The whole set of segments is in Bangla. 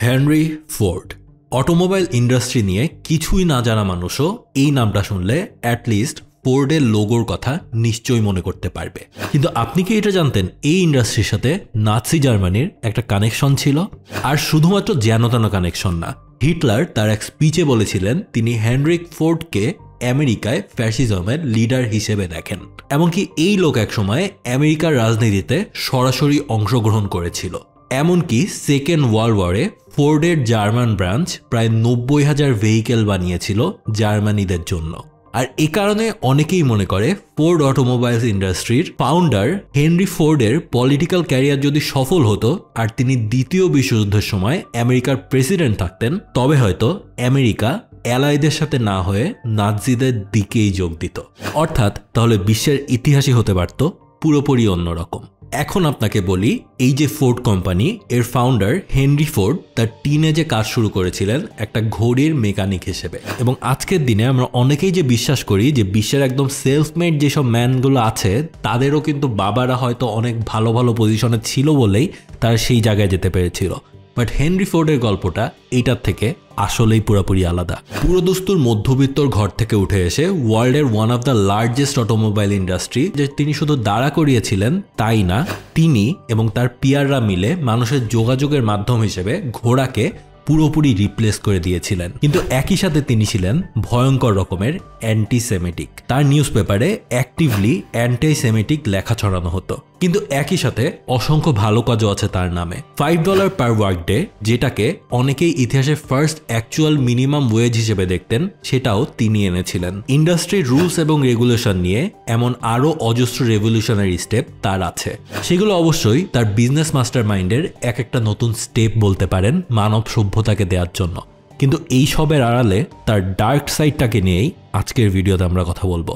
হেনরি ফোর্ড অটোমোবাইল ইন্ডাস্ট্রি নিয়ে কিছুই না জানা মানুষও এই নামটা শুনলে অ্যাটলিস্ট ফোর্ডের লোগোর কথা নিশ্চয়ই মনে করতে পারবে। কিন্তু আপনি কি এটা জানতেন এই ইন্ডাস্ট্রির সাথে নাৎসি জার্মানির একটা কানেকশন ছিল? আর শুধুমাত্র যেন-তেন কানেকশন না, হিটলার তার এক স্পিচে বলেছিলেন তিনি হেনরিক ফোর্ডকে আমেরিকায় ফ্যাসিজমের লিডার হিসেবে দেখেন। এমনকি এই লোক একসময় আমেরিকার রাজনীতিতে সরাসরি অংশগ্রহণ করেছিল। এমনকি সেকেন্ড ওয়ার্ল্ড ওয়ারে ফোর্ডের জার্মান ব্রাঞ্চ প্রায় 90,000 ভেহিকেল বানিয়েছিল জার্মানিদের জন্য। আর এ কারণে অনেকেই মনে করে ফোর্ড অটোমোবাইলস ইন্ডাস্ট্রির ফাউন্ডার হেনরি ফোর্ডের পলিটিক্যাল ক্যারিয়ার যদি সফল হতো আর তিনি দ্বিতীয় বিশ্বযুদ্ধের সময় আমেরিকার প্রেসিডেন্ট থাকতেন, তবে হয়তো আমেরিকা অ্যালাইদের সাথে না হয়ে নাৎসিদের দিকেই যোগ দিত। অর্থাৎ তাহলে বিশ্বের ইতিহাসই হতে পারত পুরোপুরি অন্যরকম। এখন আপনাকে বলি, এই যে ফোর্ড কোম্পানি, এর ফাউন্ডার হেনরি ফোর্ড তার টিনেজে কাজ শুরু করেছিলেন একটা ঘড়ির মেকানিক হিসেবে। এবং আজকের দিনে আমরা অনেকেই যে বিশ্বাস করি যে বিশ্বের একদম সেলফ মেড যেসব ম্যানগুলো আছে তাদেরও কিন্তু বাবারা হয়তো অনেক ভালো ভালো পজিশনে ছিল বলেই তারা সেই জায়গায় যেতে পেরেছিল। বাট হেনরি ফোর্ডের গল্পটা এইটার থেকে আসলেই পুরোপুরি আলাদা। পুরোদস্তুর মধ্যবিত্তর ঘর থেকে উঠে এসে ওয়ার্ল্ডের one of the largest automobile industry যে তিনি শুধু দাঁড়া করিয়েছিলেন তাই না, তিনি এবং তার পিয়াররা মিলে মানুষের যোগাযোগের মাধ্যম হিসেবে ঘোড়াকে পুরোপুরি রিপ্লেস করে দিয়েছিলেন। কিন্তু একই সাথে তিনি ছিলেন ভয়ঙ্কর রকমের অ্যান্টিসেমেটিক। তার নিউজ পেপারে অ্যাক্টিভলি অ্যান্টিসেমেটিক লেখা ছড়ানো হতো। কিন্তু একই সাথে অসংখ্য ভালো কাজও আছে তার নামে। $5 পার ওয়ার্ক ডে, যেটাকে অনেকেই ইতিহাসের ফার্স্ট অ্যাকচুয়াল মিনিমাম ওয়েজ হিসেবে দেখতেন, সেটাও তিনি এনেছিলেন। ইন্ডাস্ট্রির রুলস এবং রেগুলেশন নিয়ে এমন আরও অজস্র রেভলিউশনারি স্টেপ তার আছে। সেগুলো অবশ্যই তার বিজনেস মাস্টার মাইন্ডের এক একটা নতুন স্টেপ বলতে পারেন মানব সভ্যতাকে দেওয়ার জন্য। কিন্তু এই সবের আড়ালে তার ডার্ক সাইডটাকে নিয়েই আজকের ভিডিওতে আমরা কথা বলবো।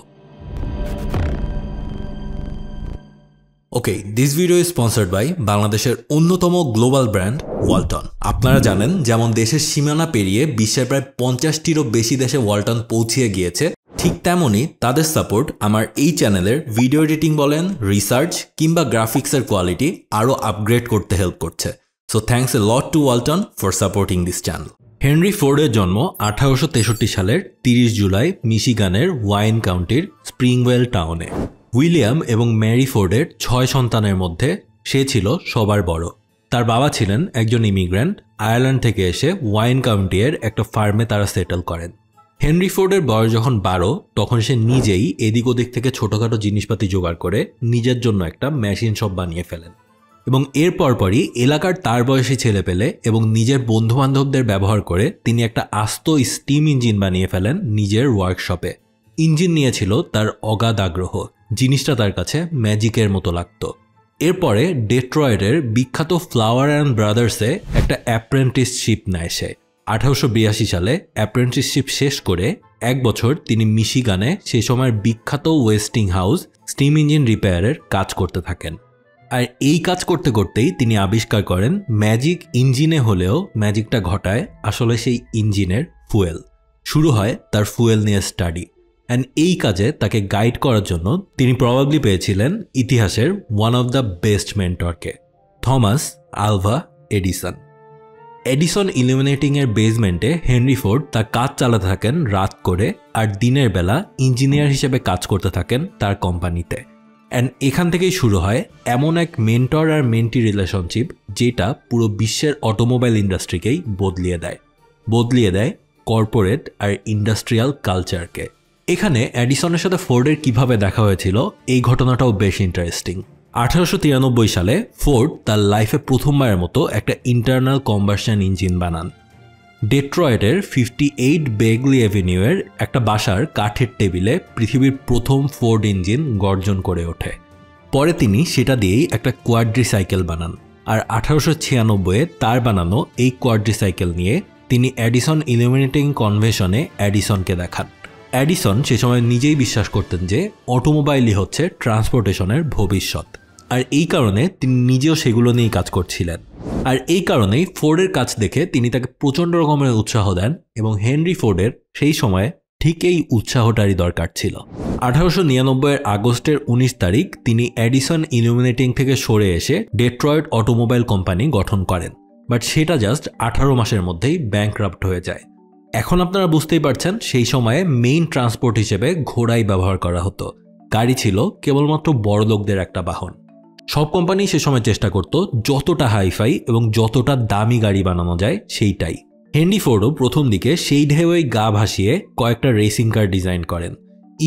Okay, this video is sponsored by বাংলাদেশের অন্যতম গ্লোবাল ব্র্যান্ড ওয়ালটন। আপনারা জানেন, যেমন দেশের সীমানা পেরিয়ে বিশ্বের প্রায় 50টিরও বেশি দেশে ওয়ালটন পৌঁছিয়ে গিয়েছে, ঠিক তেমনই তাদের সাপোর্ট আমার এই চ্যানেলের ভিডিও এডিটিং বলেন, রিসার্চ কিংবা গ্রাফিক্সের কোয়ালিটি আরও আপগ্রেড করতে হেল্প করছে। So thanks a lot to Walton for supporting this channel. Henry ফোর্ডের জন্ম 1863 সালের 30 জুলাই মিশিগানের ওয়াইন কাউন্টির স্প্রিংওয়েল টাউনে। উইলিয়াম এবং ম্যারি ফোর্ডের 6 সন্তানের মধ্যে সে ছিল সবার বড়। তার বাবা ছিলেন একজন ইমিগ্র্যান্ট, আয়ারল্যান্ড থেকে এসে ওয়াইন কাউন্টির একটা ফার্মে তারা সেটেল করেন। হেনরি ফোর্ডের বয়স যখন 12, তখন সে নিজেই এদিক ওদিক থেকে ছোটোখাটো জিনিসপাতি জোগাড় করে নিজের জন্য একটা মেশিন শপ বানিয়ে ফেলেন। এবং এর পরপরই এলাকার তার বয়সী ছেলে পেলে এবং নিজের বন্ধুবান্ধবদের ব্যবহার করে তিনি একটা আস্ত স্টিম ইঞ্জিন বানিয়ে ফেলেন নিজের ওয়ার্কশপে। ইঞ্জিন নিয়েছিল তার অগাধ আগ্রহ, জিনিসটা তার কাছে ম্যাজিকের মতো লাগতো। এরপরে ডেট্রয়েটের বিখ্যাত ফ্লাওয়ার অ্যান্ড ব্রাদার্সে একটা অ্যাপ্রেন্টিসশিপ নেয় সে। 1882 সালে অ্যাপ্রেন্টিসশিপ শেষ করে 1 বছর তিনি মিশিগানে সে সময়ের বিখ্যাত ওয়েস্টিং হাউস স্টিম ইঞ্জিন রিপেয়ারের কাজ করতে থাকেন। আর এই কাজ করতে করতেই তিনি আবিষ্কার করেন ম্যাজিক ইঞ্জিনে হলেও ম্যাজিকটা ঘটায় আসলে সেই ইঞ্জিনের ফুয়েল। শুরু হয় তার ফুয়েল নিয়ে স্টাডি। অ্যান্ড এই কাজে তাকে গাইড করার জন্য তিনি প্রবাবলি পেয়েছিলেন ইতিহাসের ওয়ান অফ দ্য বেস্ট মেন্টরকে, থমাস আলভা এডিসন। এডিসন ইলুমিনেটিংয়ের বেসমেন্টে হেনরি ফোর্ড তার কাজ চালাতে থাকেন রাত করে, আর দিনের বেলা ইঞ্জিনিয়ার হিসেবে কাজ করতে থাকেন তার কোম্পানিতে। অ্যান্ড এখান থেকেই শুরু হয় এমন এক মেন্টর আর মেন্টি রিলেশনশিপ যেটা পুরো বিশ্বের অটোমোবাইল ইন্ডাস্ট্রিকেই বদলিয়ে দেয় কর্পোরেট আর ইন্ডাস্ট্রিয়াল কালচারকে। এখানে এডিসনের সাথে ফোর্ডের কিভাবে দেখা হয়েছিল এই ঘটনাটাও বেশ ইন্টারেস্টিং। 1893 সালে ফোর্ড তার লাইফে প্রথমবারের মতো একটা ইন্টারনাল কম্বাসন ইঞ্জিন বানান। ডেট্রয়েটের 58 বেগলি অ্যাভিনিউয়ের একটা বাসার কাঠের টেবিলে পৃথিবীর প্রথম ফোর্ড ইঞ্জিন গর্জন করে ওঠে। পরে তিনি সেটা দিয়েই একটা কোয়াড্রিসাইকেল বানান। আর 1896-এ তার বানানো এই কোয়াড্রিসাইকেল নিয়ে তিনি এডিসন ইলুমিনেটিং কনভেনশনে এডিসনকে দেখান। এডিসন সে সময় নিজেই বিশ্বাস করতেন যে অটোমোবাইলই হচ্ছে ট্রান্সপোর্টেশনের ভবিষ্যৎ, আর এই কারণে তিনি নিজেও সেগুলো নিয়েই কাজ করছিলেন। আর এই কারণেই ফোর্ডের কাজ দেখে তিনি তাকে প্রচণ্ড রকমের উৎসাহ দেন, এবং হেনরি ফোর্ডের সেই সময়ে ঠিক এই উৎসাহটারই দরকার ছিল। 1899-এর আগস্টের 19 তারিখ তিনি এডিসন ইলুমিনেটিং থেকে সরে এসে ডেট্রয়েট অটোমোবাইল কোম্পানি গঠন করেন। বাট সেটা জাস্ট 18 মাসের মধ্যেই ব্যাংকরাপ্ট হয়ে যায়। এখন আপনারা বুঝতেই পারছেন সেই সময়ে মেইন ট্রান্সপোর্ট হিসেবে ঘোড়াই ব্যবহার করা হতো। গাড়ি ছিল কেবলমাত্র বড় লোকদের একটা বাহন। সব কোম্পানি সে সময় চেষ্টা করত যতটা হাইফাই এবং যতটা দামি গাড়ি বানানো যায় সেইটাই। হেনরি ফোর্ডও প্রথম দিকে সেই ঢেউই গা ভাসিয়ে কয়েকটা রেসিং কার ডিজাইন করেন।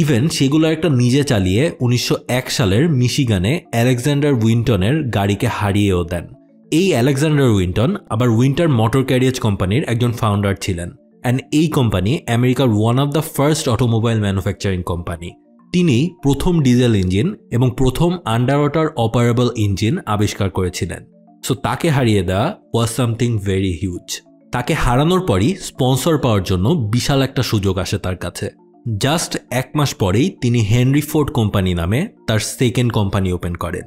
ইভেন সেগুলো একটা নিজে চালিয়ে 1901 সালের মিশিগানে আলেকজান্ডার উইন্টনের গাড়িকে হারিয়েও দেন। এই আলেকজান্ডার উইন্টন আবার উইন্টার মোটর ক্যারিয়েজ কোম্পানির একজন ফাউন্ডার ছিলেন, অ্যান্ড এই কোম্পানি আমেরিকার one of the first automobile manufacturing company. তিনি প্রথম ডিজেল ইঞ্জিন এবং প্রথম আন্ডার ওয়াটার অপারেবল ইঞ্জিন আবিষ্কার করেছিলেন। সো তাকে হারিয়ে দেওয়া ওয়াজ সামথিং ভেরি হিউজ। তাকে হারানোর পরই স্পন্সর পাওয়ার জন্য বিশাল একটা সুযোগ আসে তার কাছে। জাস্ট 1 মাস পরেই তিনি হেনরি ফোর্ড কোম্পানি নামে তার সেকেন্ড কোম্পানি ওপেন করেন।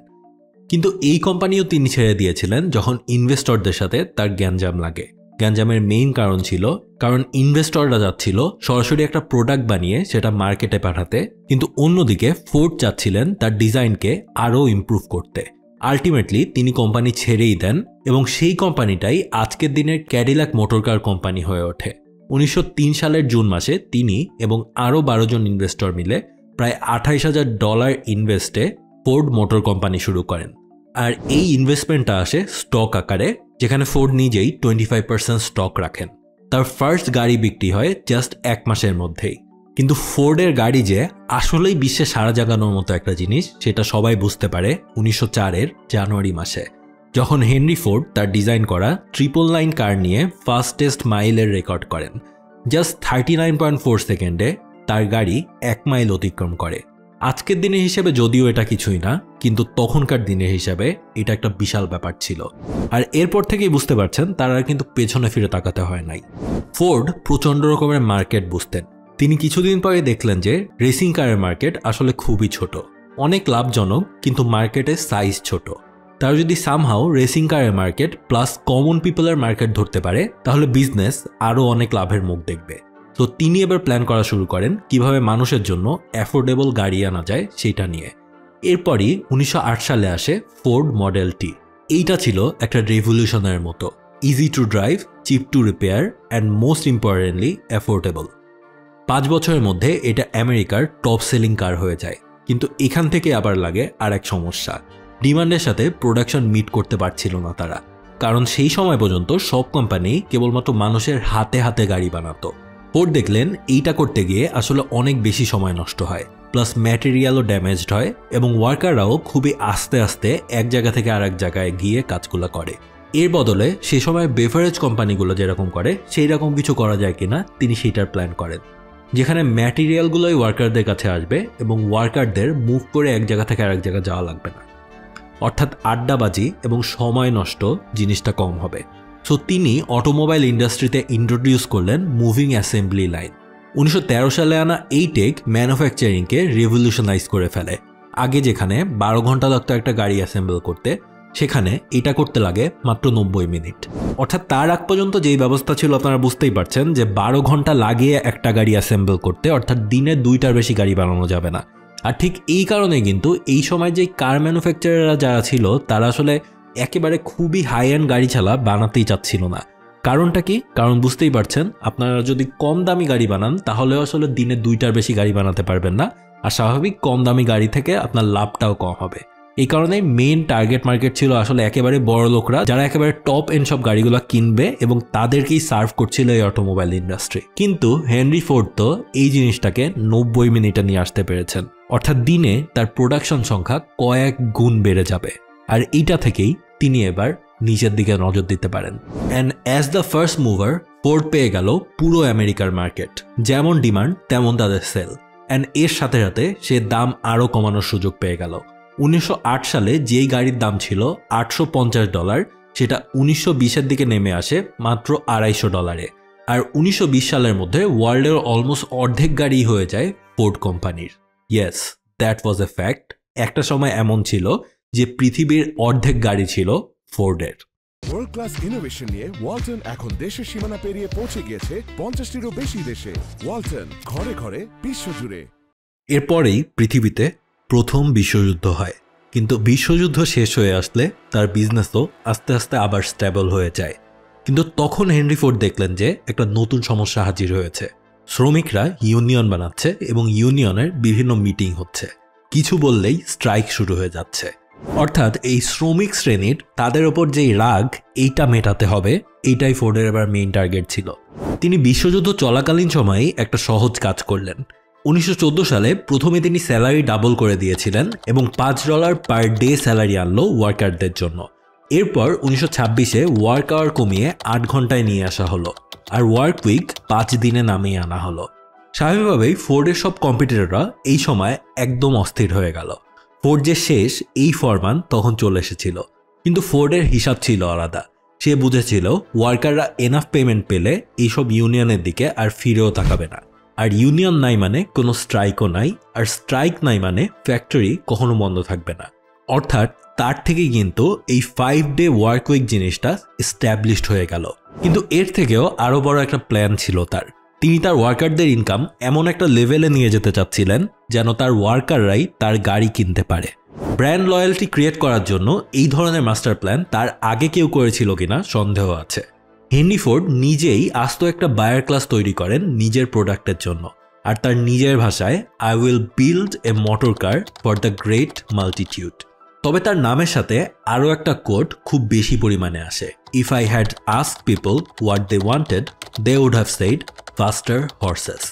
কিন্তু এই কোম্পানিও তিনি ছেড়ে দিয়েছিলেন যখন ইনভেস্টরদের সাথে তার গ্যাঞ্জাম লাগে। গ্যাঞ্জামের মেইন কারণ ছিল কারণ ইনভেস্টররা যাচ্ছিল সরাসরি একটা প্রোডাক্ট বানিয়ে সেটা মার্কেটে পাঠাতে, কিন্তু অন্যদিকে ফোর্ড চাচ্ছিলেন তার ডিজাইনকে আরও ইমপ্রুভ করতে। আলটিমেটলি তিনি কোম্পানি ছেড়েই দেন এবং সেই কোম্পানিটাই আজকের দিনের ক্যাডিলাক মোটরকার কোম্পানি হয়ে ওঠে। 1903 সালের জুন মাসে তিনি এবং আরও 12 জন ইনভেস্টর মিলে প্রায় $28,000 ইনভেস্টে ফোর্ড মোটর কোম্পানি শুরু করেন। আর এই ইনভেস্টমেন্টটা আসে স্টক আকারে, যেখানে ফোর্ড নিজেই 25% স্টক রাখেন। তার ফার্স্ট গাড়ি বিক্রি হয় জাস্ট 1 মাসের মধ্যেই। কিন্তু ফোর্ডের গাড়ি যে আসলেই বিশ্বে সাড়া জাগানোর মতো একটা জিনিস সেটা সবাই বুঝতে পারে 1904 জানুয়ারি মাসে, যখন হেনরি ফোর্ড তার ডিজাইন করা 999 কার নিয়ে ফাস্টেস্ট মাইলের রেকর্ড করেন। জাস্ট 39.4 সেকেন্ডে তার গাড়ি 1 মাইল অতিক্রম করে। আজকের দিনের হিসেবে যদিও এটা কিছুই না, কিন্তু তখনকার দিনের হিসাবে এটা একটা বিশাল ব্যাপার ছিল। আর এরপর থেকেই বুঝতে পারছেন তারা কিন্তু পেছনে ফিরে তাকাতে হয় নাই। ফোর্ড প্রচণ্ড রকমের মার্কেট বুঝতেন। তিনি কিছুদিন পরে দেখলেন যে রেসিং কারের মার্কেট আসলে খুবই ছোট, অনেক লাভজনক, কিন্তু মার্কেটের সাইজ ছোট। তারা যদি সামহাও রেসিং কারের মার্কেট প্লাস কমন পিপলের মার্কেট ধরতে পারে তাহলে বিজনেস আরও অনেক লাভের মুখ দেখবে। তো তিনি এবার প্ল্যান করা শুরু করেন কিভাবে মানুষের জন্য অ্যাফোর্ডেবল গাড়ি আনা যায় সেটা নিয়ে। এরপরই 1908 সালে আসে ফোর্ড মডেল টি। এইটা ছিল একটা রেভলিউশনের মতো, easy to drive, cheap to repair and most importantly affordable. 5 বছরের মধ্যে এটা আমেরিকার টপ সেলিং কার হয়ে যায়। কিন্তু এখান থেকে আবার লাগে আর এক সমস্যা, ডিমান্ডের সাথে প্রোডাকশন মিট করতে পারছিল না তারা। কারণ সেই সময় পর্যন্ত সব কোম্পানি কেবলমাত্র মানুষের হাতে হাতে গাড়ি বানাতো। ফোর্ড দেখলেন এইটা করতে গিয়ে আসলে অনেক বেশি সময় নষ্ট হয়, প্লাস ম্যাটেরিয়ালও ড্যামেজড হয় এবং ওয়ার্কাররাও খুবই আস্তে আস্তে এক জায়গা থেকে আরেক জায়গায় গিয়ে কাজগুলো করে। এর বদলে সে সময় বেভারেজ কোম্পানিগুলো যেরকম করে সেই রকম কিছু করা যায় কিনা তিনি সেইটার প্ল্যান করেন, যেখানে ম্যাটেরিয়ালগুলোই ওয়ার্কারদের কাছে আসবে এবং ওয়ার্কারদের মুভ করে এক জায়গা থেকে আরেক জায়গায় যাওয়া লাগবে না। অর্থাৎ আড্ডাবাজি এবং সময় নষ্ট জিনিসটা কম হবে। সো তিনি অটোমোবাইল ইন্ডাস্ট্রিতে ইন্ট্রোডিউস করলেন মুভিং অ্যাসেম্বলি লাইন। 1913 সালে আনা এই টেক ম্যানুফ্যাকচারিংকে রেভলিউশনাইজ করে ফেলে। আগে যেখানে 12 ঘন্টা লাগতো একটা গাড়ি অ্যাসেম্বল করতে, সেখানে এটা করতে লাগে মাত্র 90 মিনিট। অর্থাৎ তার আগ পর্যন্ত যেই ব্যবস্থা ছিল আপনারা বুঝতেই পারছেন যে 12 ঘন্টা লাগিয়ে একটা গাড়ি অ্যাসেম্বল করতে, অর্থাৎ দিনে 2টার বেশি গাড়ি বানানো যাবে না। আর ঠিক এই কারণে কিন্তু এই সময় যে কার ম্যানুফ্যাকচারাররা যারা ছিল তারা আসলে একেবারে খুবই হাই এন্ড গাড়ি ছাড়া বানাতেই চাচ্ছিল না। কারণটা কি? কারণ বুঝতেই পারছেন, আপনারা যদি কম দামি গাড়ি বানান তাহলে আসলে দিনে 2টার বেশি গাড়ি বানাতে পারবেন না, আর স্বাভাবিক কম দামি গাড়ি থেকে আপনার লাভটাও কম হবে। এই কারণে মেইন টার্গেট মার্কেট ছিল আসলে একেবারে বড় লোকরা, যারা একেবারে টপ এন্ড সব গাড়িগুলো কিনবে এবং তাদেরকেই সার্ভ করছিল এই অটোমোবাইল ইন্ডাস্ট্রি। কিন্তু হেনরি ফোর্ড তো এই জিনিসটাকে 90 মিনিটে নিয়ে আসতে পেরেছেন, অর্থাৎ দিনে তার প্রোডাকশন সংখ্যা কয়েক গুণ বেড়ে যাবে। আর এইটা থেকেই তিনি এবার নিচের দিকে নজর দিতে পারেন। And as the first mover Ford পেয়ে গেল পুরো আমেরিকার মার্কেট, যেমন ডিমান্ড তেমন তাদের সেল। অ্যান্ড এর সাথে সাথে সে দাম আরও কমানোর সুযোগ পেয়ে গেল। 1908 সালে যেই গাড়ির দাম ছিল $850, সেটা 1920-এর দিকে নেমে আসে মাত্র $250। আর 1920 সালের মধ্যে ওয়ার্ল্ডের অলমোস্ট অর্ধেক গাড়ি হয়ে যায় ফোর্ড কোম্পানির। Yes, that was A fact. একটা সময় এমন ছিল যে পৃথিবীর অর্ধেক গাড়ি ছিল ফোর্ডের। ওয়ার্ল্ড ক্লাস ইনোভেশন নিয়ে ওয়ালটন এখন দেশের সীমানা পেরিয়ে পৌঁছে গিয়েছে 50টিরও বেশি দেশে। ওয়ালটন, ঘরে ঘরে বিশ্বজুড়ে। এরপরেই পৃথিবীতে প্রথম বিশ্বযুদ্ধ হয়, কিন্তু বিশ্বযুদ্ধ শেষ হয়ে আসলে তার বিজনেসও আস্তে আস্তে আবার স্টেবল হয়ে যায়। কিন্তু তখন হেনরি ফোর্ড দেখলেন যে একটা নতুন সমস্যা হাজির হয়েছে। শ্রমিকরা ইউনিয়ন বানাচ্ছে এবং ইউনিয়নের বিভিন্ন মিটিং হচ্ছে, কিছু বললেই স্ট্রাইক শুরু হয়ে যাচ্ছে। অর্থাৎ এই শ্রমিক শ্রেণীর তাদের ওপর যেই রাগ এইটা মেটাতে হবে, এইটাই ফোর্ডের এবার মেইন টার্গেট ছিল। তিনি বিশ্বযুদ্ধ চলাকালীন সময়েই একটা সহজ কাজ করলেন। 1914 সালে প্রথমে তিনি স্যালারি ডাবল করে দিয়েছিলেন এবং $5 পার ডে স্যালারি আনলো ওয়ার্কারদের জন্য। এরপর 1926-এ ওয়ার্ক আওয়ার কমিয়ে 8 ঘন্টায় নিয়ে আসা হলো আর ওয়ার্ক উইক 5 দিনে নামিয়ে আনা হলো। স্বাভাবিকভাবেই ফোর্ডের সব কম্পিটিটররা এই সময় একদম অস্থির হয়ে গেল। ফোর্ড যে শেষ এই ফরমান তখন চলে এসেছিল, কিন্তু ফোর্ডের হিসাব ছিল আলাদা। সে বুঝেছিল ওয়ার্কাররা এনাফ পেমেন্ট পেলে এইসব ইউনিয়নের দিকে আর ফিরেও তাকাবে না। আর ইউনিয়ন নাই মানে কোনো স্ট্রাইকও নাই, আর স্ট্রাইক নাই মানে ফ্যাক্টরি কখনো বন্ধ থাকবে না। অর্থাৎ তার থেকে কিন্তু এই 5 ডে ওয়ার্ক উইক জিনিসটা এস্টাবলিশড হয়ে গেল। কিন্তু এর থেকেও আরো বড় একটা প্ল্যান ছিল তার। তিনি তার ওয়ার্কারদের ইনকাম এমন একটা লেভেলে নিয়ে যেতে চাচ্ছিলেন যেন তার ওয়ার্কাররাই তার গাড়ি কিনতে পারে। ব্র্যান্ড লয়্যালটি ক্রিয়েট করার জন্য এই ধরনের মাস্টার প্ল্যান তার আগে কেউ করেছিল কিনা সন্দেহ আছে। হেনরি ফোর্ড নিজেই আস্ত একটা বায়ার ক্লাস তৈরি করেন নিজের প্রোডাক্টের জন্য, আর তার নিজের ভাষায় I will build a motor car for the great multitude. তবে তার নামের সাথে আরও একটা কোড খুব বেশি পরিমাণে আসে। If I had asked people what they wanted they would have said faster horses.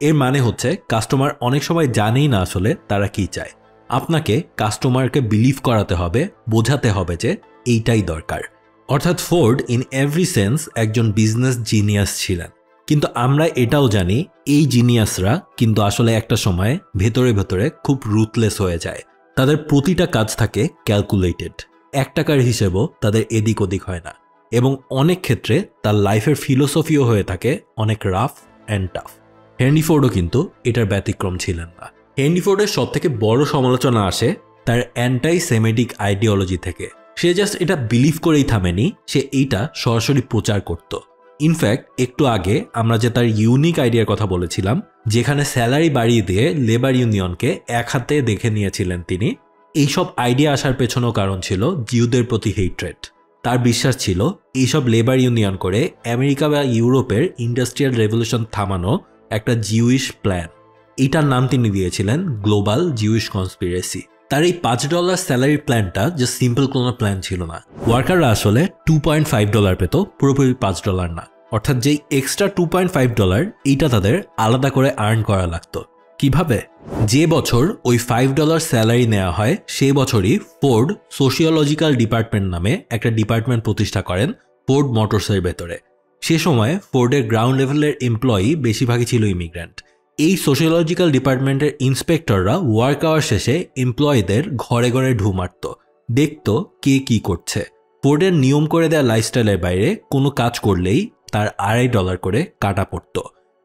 এর মানে হচ্ছে কাস্টমার অনেক সময় জানেই না আসলে তারা কি চায়। আপনাকে কাস্টমারকে বিলিভ করাতে হবে, বোঝাতে হবে যে এইটাই দরকার। অর্থাৎ ফোর্ড ইন এভরি সেন্স একজন বিজনেস জিনিয়াস ছিলেন। কিন্তু আমরা এটাও জানি এই জিনিয়াসরা কিন্তু আসলে একটা সময় ভেতরে ভেতরে খুব রুথলেস হয়ে যায়। তাদের প্রতিটা কাজ থাকে ক্যালকুলেটেড। 1 টাকার হিসেবও তাদের এদিক ওদিক হয় না, এবং অনেক ক্ষেত্রে তার লাইফের ফিলোসফিও হয়ে থাকে অনেক রাফ অ্যান্ড টাফ। হেনরি ফোর্ডও কিন্তু এটার ব্যতিক্রম ছিলেন না। হেনরি ফোর্ডের সব থেকে বড় সমালোচনা আসে তার অ্যান্টাই সেমেটিক আইডিওলজি থেকে। সে জাস্ট এটা বিলিভ করেই থামেনি, সে এইটা সরাসরি প্রচার করত। ইনফ্যাক্ট একটু আগে আমরা যে তার ইউনিক আইডিয়ার কথা বলেছিলাম, যেখানে স্যালারি বাড়িয়ে দিয়ে লেবার ইউনিয়নকে এক হাতে দেখে নিয়েছিলেন তিনি, এইসব আইডিয়া আসার পেছনেও কারণ ছিল জিউদের প্রতি হেট্রেড। তার বিশ্বাস ছিল এইসব লেবার ইউনিয়ন করে আমেরিকা বা ইউরোপের ইন্ডাস্ট্রিয়াল রেভলিউশন থামানো একটা জিউইশ প্ল্যান। এটার নাম তিনি দিয়েছিলেন গ্লোবাল জিউইশ কনস্পিরেসি। তার এই $5 স্যালারি প্ল্যানটা যে সিম্পল কোনো প্ল্যান ছিল না। ওয়ার্কাররা আসলে $2.5 পেত, পুরোপুরি $5 না। অর্থাৎ যেই এক্সট্রা $2.5 এইটা তাদের আলাদা করে আর্ন করা লাগতো। কিভাবে? যে বছর ওই $5 স্যালারি নেওয়া হয় সেই বছরই ফোর্ড সোশিওলজিক্যাল ডিপার্টমেন্ট নামে একটা ডিপার্টমেন্ট প্রতিষ্ঠা করেন ফোর্ড মোটরসের ভেতরে। সে সময় ফোর্ডের গ্রাউন্ড লেভেলের এমপ্লয়ি বেশিরভাগই ছিল ইমিগ্রেন্ট। এই সোশিওলজিক্যাল ডিপার্টমেন্টের ইন্সপেক্টররা ওয়ার্ক আওয়ার শেষে এমপ্লয়ীদের ঘরে ঘরে ঢু মারত, দেখত কে কি করছে। ফোর্ডের নিয়ম করে দেওয়া লাইফস্টাইলের বাইরে কোনো কাজ করলেই তার $2.5 করে কাটা পড়ত।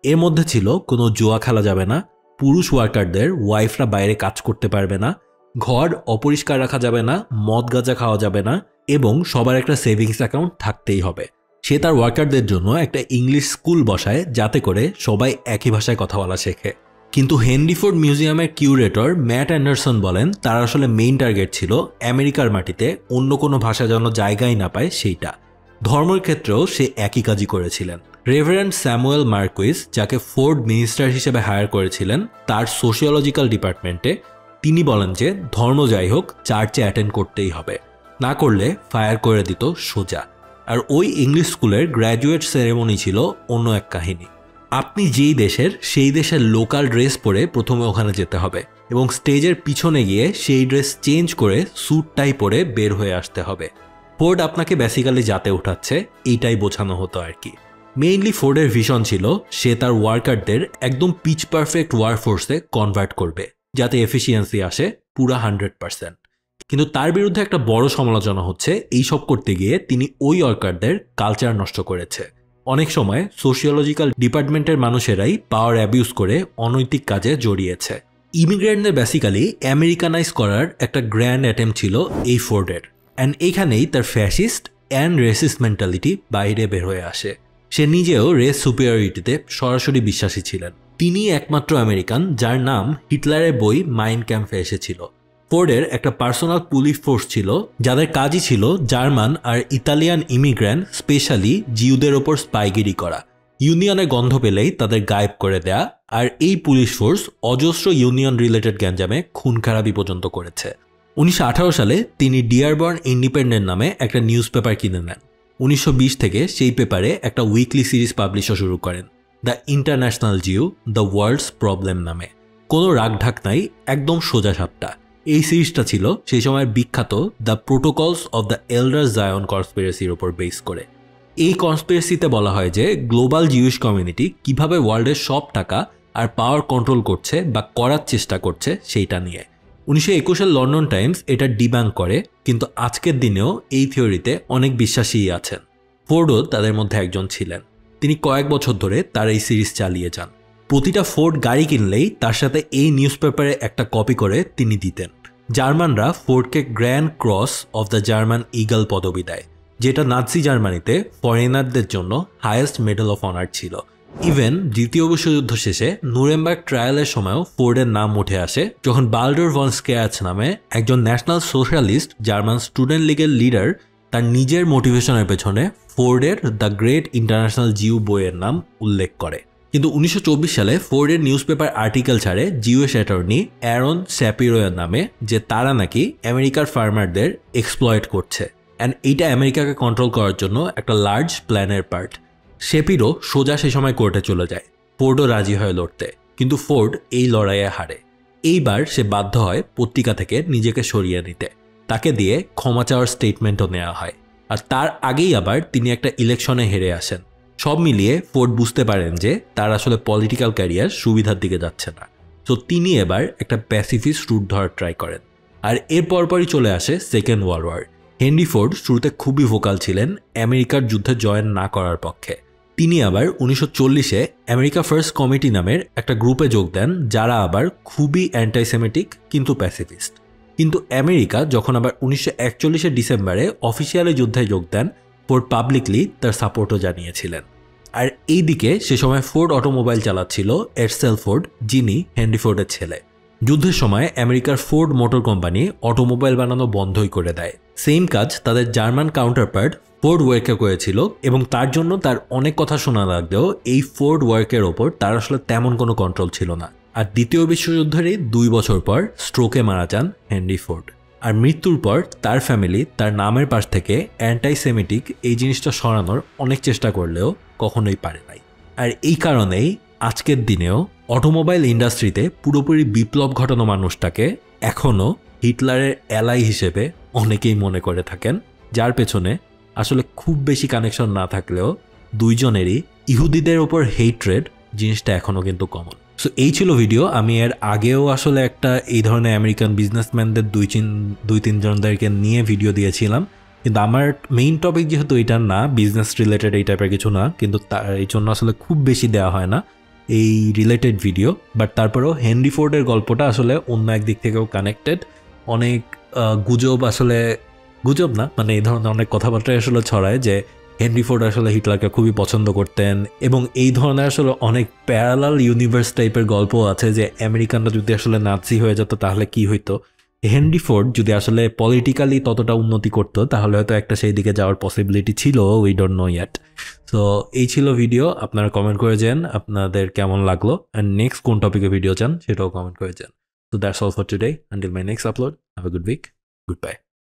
এর মধ্যে ছিল কোনো জুয়া খেলা যাবে না, পুরুষ ওয়ার্কারদের ওয়াইফরা বাইরে কাজ করতে পারবে না, ঘর অপরিষ্কার রাখা যাবে না, মদ গাঁজা খাওয়া যাবে না, এবং সবার একটা সেভিংস অ্যাকাউন্ট থাকতেই হবে। সে তার ওয়ার্কারদের জন্য একটা ইংলিশ স্কুল বসায় যাতে করে সবাই একই ভাষায় কথা বলা শেখে। কিন্তু হেনরি ফোর্ড মিউজিয়ামের কিউরেটর ম্যাট অ্যান্ডারসন বলেন তার আসলে মেইন টার্গেট ছিল আমেরিকার মাটিতে অন্য কোনো ভাষা যেন জায়গায় না পায় সেইটা। ধর্মের ক্ষেত্রেও সে একই কাজই করেছিলেন। রেভারেন্ড স্যামুয়েল মার্কুইস, যাকে ফোর্ড মিনিস্টার হিসেবে হায়ার করেছিলেন তার সোশিওলজিক্যাল ডিপার্টমেন্টে, তিনি বলেন যে ধর্ম যাই হোক চার্চে অ্যাটেন্ড করতেই হবে, না করলে ফায়ার করে দিত সোজা। আর ওই ইংলিশ স্কুলের গ্র্যাজুয়েট সেরেমনি ছিল অন্য এক কাহিনী। আপনি যেই দেশের সেই দেশের লোকাল ড্রেস পরে প্রথমে ওখানে যেতে হবে এবং স্টেজের পিছনে গিয়ে সেই ড্রেস চেঞ্জ করে স্যুট টাই পরে বের হয়ে আসতে হবে। ফোর্ড আপনাকে বেসিক্যালি যাতে উঠাচ্ছে এইটাই বোঝানো হতো আর কি। মেইনলি ফোর্ডের ভিশন ছিল সে তার ওয়ার্কারদের একদম পিচ পারফেক্ট ওয়ার্কফোর্সে কনভার্ট করবে যাতে এফিসিয়েন্সি আসে পুরা 100%। কিন্তু তার বিরুদ্ধে একটা বড় সমালোচনা হচ্ছে এইসব করতে গিয়ে তিনি ওই ওয়ার্কারদের কালচার নষ্ট করেছে। অনেক সময় সোশিওলজিক্যাল ডিপার্টমেন্টের মানুষেরাই পাওয়ার অ্যাবিউজ করে অনৈতিক কাজে জড়িয়েছে। ইমিগ্রেন্টদের বেসিক্যালি আমেরিকানাইজ করার একটা গ্র্যান্ড অ্যাটেম্প ছিল এই ফোর্ডের, অ্যান্ড এইখানেই তার ফ্যাসিস্ট অ্যান্ড রেসিস্ট মেন্টালিটি বাইরে বের হয়ে আসে। সে নিজেও রেস সুপিরিয়রিটিতে সরাসরি বিশ্বাসী ছিলেন। তিনি একমাত্র আমেরিকান যার নাম হিটলারের বই মাইন ক্যাম্পে এসেছিল। ফোর্ডের একটা পার্সোনাল পুলিশ ফোর্স ছিল যাদের কাজই ছিল জার্মান আর ইতালিয়ান ইমিগ্রেন্ট স্পেশালি জিউদের ওপর স্পাইগিরি করা, ইউনিয়নের গন্ধ পেলেই তাদের গায়েব করে দেয়া। আর এই পুলিশ ফোর্স অজস্র ইউনিয়ন রিলেটেড গ্যাঞ্জামে খুন খারাপি পর্যন্ত করেছে। 1918 সালে তিনি ডিয়ারবর্ন ইন্ডিপেন্ডেন্ট নামে একটা নিউজ পেপার কিনে নেন। 1920 থেকে সেই পেপারে একটা উইকলি সিরিজ পাবলিশও শুরু করেন, the international Jew the world's problem নামে। কোনো রাগঢাক নাই, একদম সোজা সাপটা। এই সিরিজটা ছিল সেই সময়ের বিখ্যাত the protocols of the elder Zion কনস্পিরেসির ওপর বেস করে। এই কনস্পিরেসিতে বলা হয় যে গ্লোবাল জিউইশ কমিউনিটি কিভাবে ওয়ার্ল্ডের সব টাকা আর পাওয়ার কন্ট্রোল করছে বা করার চেষ্টা করছে সেইটা নিয়ে। 1921 লন্ডন টাইমস এটা ডিবাঙ্ক করে, কিন্তু আজকের দিনেও এই থিওরিতে অনেক বিশ্বাসীই আছেন। ফোর্ডও তাদের মধ্যে একজন ছিলেন। তিনি কয়েক বছর ধরে তার এই সিরিজ চালিয়ে যান। প্রতিটা ফোর্ড গাড়ি কিনলেই তার সাথে এই নিউজ পেপারে একটা কপি করে তিনি দিতেন। জার্মানরা ফোর্ডকে grand cross of the German eagle পদবি দেয়, যেটা নাৎসি জার্মানিতে ফরেনারদের জন্য হাইয়েস্ট মেডেল অফ অনার ছিল। ইভেন দ্বিতীয় বিশ্বযুদ্ধ শেষে নুরেমবার্গ ট্রায়ালের সময়ও ফোর্ডের নাম উঠে আসে, যখন বাল্ডার ভন স্কেয়াচ নামে একজন ন্যাশনাল সোশ্যালিস্ট জার্মান স্টুডেন্ট লীগের লিডার তার নিজের মোটিভেশনের পেছনে ফোর্ডের দ্য গ্রেট ইন্টারন্যাশনাল জিউ বইয়ের নাম উল্লেখ করে। কিন্তু 1924 সালে ফোর্ডের নিউজ পেপার আর্টিকেল ছাড়ে জিউএস অ্যাটর্নি অ্যারন শ্যাপিরোয়ের নামে, যে তারা নাকি আমেরিকার ফার্মারদের এক্সপ্লয়েট করছে অ্যান্ড এইটা আমেরিকাকে কন্ট্রোল করার জন্য একটা লার্জ প্ল্যানের পার্ট। শেপিরো সোজা সে সময় কোর্টে চলে যায়। ফোর্ডও রাজি হয় লড়তে, কিন্তু ফোর্ড এই লড়াইয়ে হারে। এইবার সে বাধ্য হয় পত্রিকা থেকে নিজেকে সরিয়ে নিতে। তাকে দিয়ে ক্ষমা চাওয়ার স্টেটমেন্টও নেওয়া হয়। আর তার আগেই আবার তিনি একটা ইলেকশনে হেরে আসেন। সব মিলিয়ে ফোর্ড বুঝতে পারেন যে তার আসলে পলিটিক্যাল ক্যারিয়ার সুবিধার দিকে যাচ্ছে না। তো তিনি এবার একটা প্যাসিফিস্ট রুট ধরার ট্রাই করেন। আর এর পরপরই চলে আসে second world war. Henry Ford শুরুতে খুবই ভোকাল ছিলেন আমেরিকার যুদ্ধে জয়েন না করার পক্ষে। তিনি আবার 1940-এ আমেরিকা ফার্স্ট কমিটি নামের একটা গ্রুপে যোগ দেন, যারা আবার খুবই অ্যান্টাইসেমেটিক কিন্তু প্যাসিফিস্ট। কিন্তু আমেরিকা যখন আবার 1941 ডিসেম্বরে অফিসিয়ালি যুদ্ধে যোগ দেন, ফোর্ড পাবলিকলি তার সাপোর্টও জানিয়েছিলেন। আর এইদিকে সে সময় ফোর্ড অটোমোবাইল চালাচ্ছিল এডসেল ফোর্ড, যিনি হেনরি ফোর্ডের ছেলে। যুদ্ধের সময় আমেরিকার ফোর্ড মোটর কোম্পানি অটোমোবাইল বানানো বন্ধই করে দেয়। সেম কাজ তাদের জার্মান কাউন্টারপার্ট ফোর্ড ওয়ার্কে করেছিল, এবং তার জন্য তার অনেক কথা শোনা লাগলেও এই ফোর্ড ওয়ার্কের ওপর তার আসলে তেমন কোনো কন্ট্রোল ছিল না। আর দ্বিতীয় বিশ্বযুদ্ধেরই 2 বছর পর স্ট্রোকে মারা যান হেনরি ফোর্ড। আর মৃত্যুর পর তার ফ্যামিলি তার নামের পাশ থেকে অ্যান্টাইসেমিটিক এই জিনিসটা সরানোর অনেক চেষ্টা করলেও কখনোই পারে নাই। আর এই কারণেই আজকের দিনেও অটোমোবাইল ইন্ডাস্ট্রিতে পুরোপুরি বিপ্লব ঘটানো মানুষটাকে এখনও হিটলারের অ্যালাই হিসেবে অনেকেই মনে করে থাকেন, যার পেছনে আসলে খুব বেশি কানেকশন না থাকলেও দুইজনেরই ইহুদিদের ওপর হেট্রেড জিনিসটা এখনও কিন্তু কমন। সো এই ছিল ভিডিও। আমি এর আগেও আসলে একটা এই ধরনের আমেরিকান বিজনেসম্যানদের 2-3 জনদেরকে নিয়ে ভিডিও দিয়েছিলাম, কিন্তু আমার মেইন টপিক যেহেতু এটা না, বিজনেস রিলেটেড এই টাইপের কিছু না, কিন্তু এই জন্য আসলে খুব বেশি দেওয়া হয় না এই রিলেটেড ভিডিও। বাট তারপরেও হেনরি ফোর্ডের গল্পটা আসলে অন্য একদিক থেকেও কানেক্টেড। অনেক গুজব, আসলে গুজব না, মানে এই ধরনের অনেক কথাবার্তা আসলে ছড়ায় যে হেনরি ফোর্ড আসলে হিটলারকে খুবই পছন্দ করতেন, এবং এই ধরনের আসলে অনেক প্যারালাল ইউনিভার্স টাইপের গল্প আছে যে আমেরিকানরা যদি আসলে নাৎসি হয়ে যেত তাহলে কি হইতো। হেনরি ফোর্ড যদি আসলে পলিটিক্যালি ততটা উন্নতি করতো তাহলে হয়তো একটা সেই দিকে যাওয়ার পসিবিলিটি ছিল, we don't know yet. So এই ছিল ভিডিও। আপনারা কমেন্ট করে যান আপনাদের কেমন লাগলো, অ্যান্ড নেক্সট কোন টপিকে ভিডিও চান সেটাও কমেন্ট করে যান। So that's all for today. Until my next upload, have a good week. Goodbye.